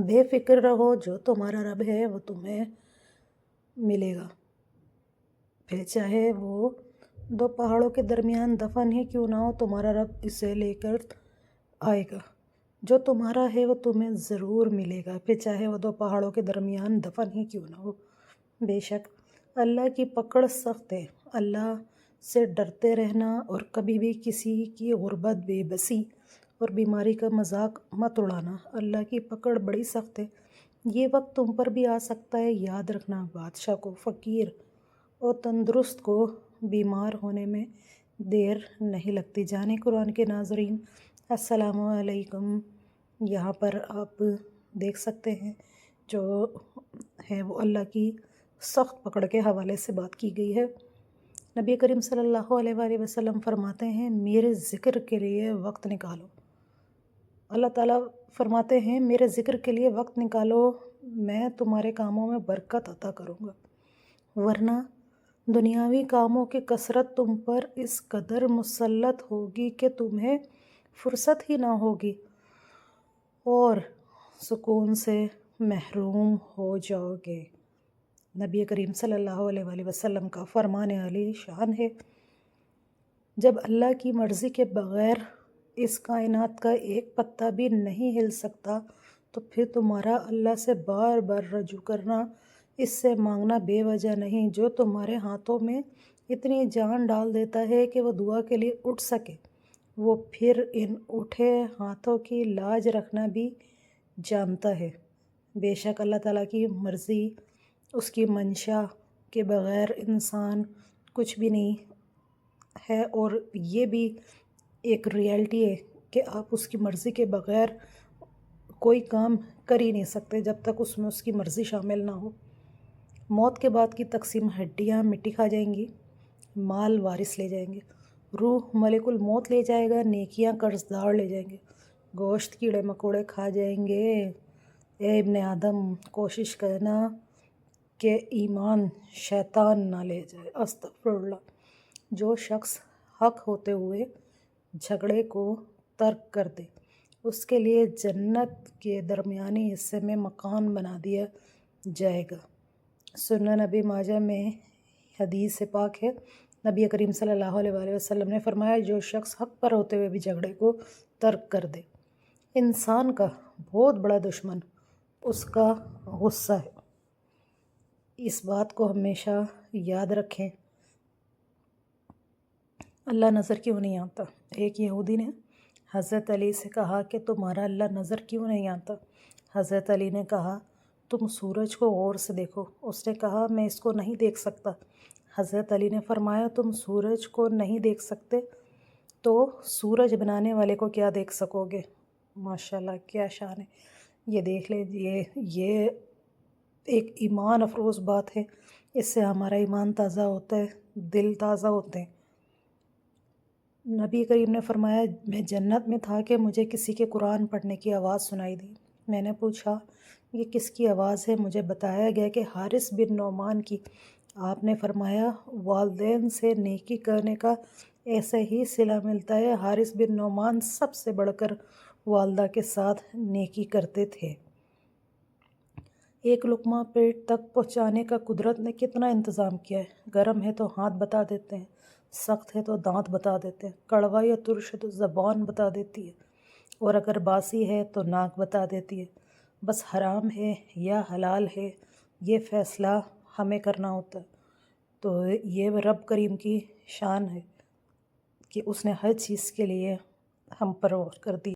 بے فکر رہو، جو تمہارا رب ہے وہ تمہیں ملے گا، پھر چاہے وہ 2 پہاڑوں کے درمیان دفن ہی کیوں نہ ہو، تمہارا رب اسے لے کر آئے گا۔ جو تمہارا ہے وہ تمہیں ضرور ملے گا، پھر چاہے وہ 2 پہاڑوں کے درمیان دفن ہی کیوں نہ ہو۔ بے شک اللہ کی پکڑ سخت ہے، اللہ سے ڈرتے رہنا اور کبھی بھی کسی کی غربت، بے بسی اور بیماری کا مذاق مت اڑانا۔ اللہ کی پکڑ بڑی سخت ہے، یہ وقت تم پر بھی آ سکتا ہے۔ یاد رکھنا، بادشاہ کو، فقیر اور تندرست کو بیمار ہونے میں دیر نہیں لگتی۔ جانے قرآن کے ناظرین، السلام علیکم۔ یہاں پر آپ دیکھ سکتے ہیں جو ہے وہ اللہ کی سخت پکڑ کے حوالے سے بات کی گئی ہے۔ نبی کریم صلی اللہ علیہ وآلہ وسلم فرماتے ہیں، میرے ذکر کے لیے وقت نکالو۔ اللہ تعالیٰ فرماتے ہیں، میرے ذکر کے لیے وقت نکالو، میں تمہارے کاموں میں برکت عطا کروں گا، ورنہ دنیاوی کاموں کی کثرت تم پر اس قدر مسلط ہوگی کہ تمہیں فرصت ہی نہ ہوگی اور سکون سے محروم ہو جاؤ گے۔ نبی کریم صلی اللہ علیہ وآلہ وسلم کا فرمان عالی شان ہے، جب اللہ کی مرضی کے بغیر اس کائنات کا ایک پتا بھی نہیں ہل سکتا تو پھر تمہارا اللہ سے بار بار رجوع کرنا، اس سے مانگنا بے وجہ نہیں۔ جو تمہارے ہاتھوں میں اتنی جان ڈال دیتا ہے کہ وہ دعا کے لیے اٹھ سکے، وہ پھر ان اٹھے ہاتھوں کی لاج رکھنا بھی جانتا ہے۔ بے شک اللہ تعالیٰ کی مرضی، اس کی منشا کے بغیر انسان کچھ بھی نہیں ہے، اور یہ بھی ایک ریالٹی ہے کہ آپ اس کی مرضی کے بغیر کوئی کام کر ہی نہیں سکتے جب تک اس میں اس کی مرضی شامل نہ ہو۔ موت کے بعد کی تقسیم، ہڈیاں مٹی کھا جائیں گی، مال وارث لے جائیں گے، روح ملک الموت لے جائے گا، نیکیاں قرض دار لے جائیں گے، گوشت کیڑے مکوڑے کھا جائیں گے۔ اے ابن آدم، کوشش کرنا کہ ایمان شیطان نہ لے جائے۔ استغفر اللہ۔ جو شخص حق ہوتے ہوئے جھگڑے کو ترک کر دے، اس کے لیے جنت کے درمیانی حصے میں مکان بنا دیا جائے گا۔ سنن ابی ماجہ میں حدیث پاک ہے، نبی کریم صلی اللہ علیہ وآلہ وسلم نے فرمایا، جو شخص حق پر ہوتے ہوئے بھی جھگڑے کو ترک کر دے، انسان کا بہت بڑا دشمن اس کا غصہ ہے۔ اس بات کو ہمیشہ یاد رکھیں۔ اللہ نظر کیوں نہیں آتا؟ ایک یہودی نے حضرت علی سے کہا کہ تمہارا اللہ نظر کیوں نہیں آتا؟ حضرت علی نے کہا، تم سورج کو غور سے دیکھو۔ اس نے کہا، میں اس کو نہیں دیکھ سکتا۔ حضرت علی نے فرمایا، تم سورج کو نہیں دیکھ سکتے تو سورج بنانے والے کو کیا دیکھ سکو گے؟ ماشاءاللہ، کیا شان ہے! یہ دیکھ لیجیے، یہ ایک ایمان افروز بات ہے، اس سے ہمارا ایمان تازہ ہوتا ہے، دل تازہ ہوتے ہیں۔ نبی کریم نے فرمایا، میں جنت میں تھا کہ مجھے کسی کے قرآن پڑھنے کی آواز سنائی دی۔ میں نے پوچھا، یہ کس کی آواز ہے؟ مجھے بتایا گیا کہ حارث بن نعمان کی۔ آپ نے فرمایا، والدین سے نیکی کرنے کا ایسے ہی صلہ ملتا ہے۔ حارث بن نعمان سب سے بڑھ کر والدہ کے ساتھ نیکی کرتے تھے۔ ایک لقمہ پیٹ تک پہنچانے کا قدرت نے کتنا انتظام کیا ہے۔ گرم ہے تو ہاتھ بتا دیتے ہیں، سخت ہے تو دانت بتا دیتے ہیں، کڑوا یا ترش ہے تو زبان بتا دیتی ہے، اور اگر باسی ہے تو ناک بتا دیتی ہے۔ بس حرام ہے یا حلال ہے، یہ فیصلہ ہمیں کرنا ہوتا ہے۔ تو یہ رب کریم کی شان ہے کہ اس نے ہر چیز کے لیے ہم پر غور کر دی۔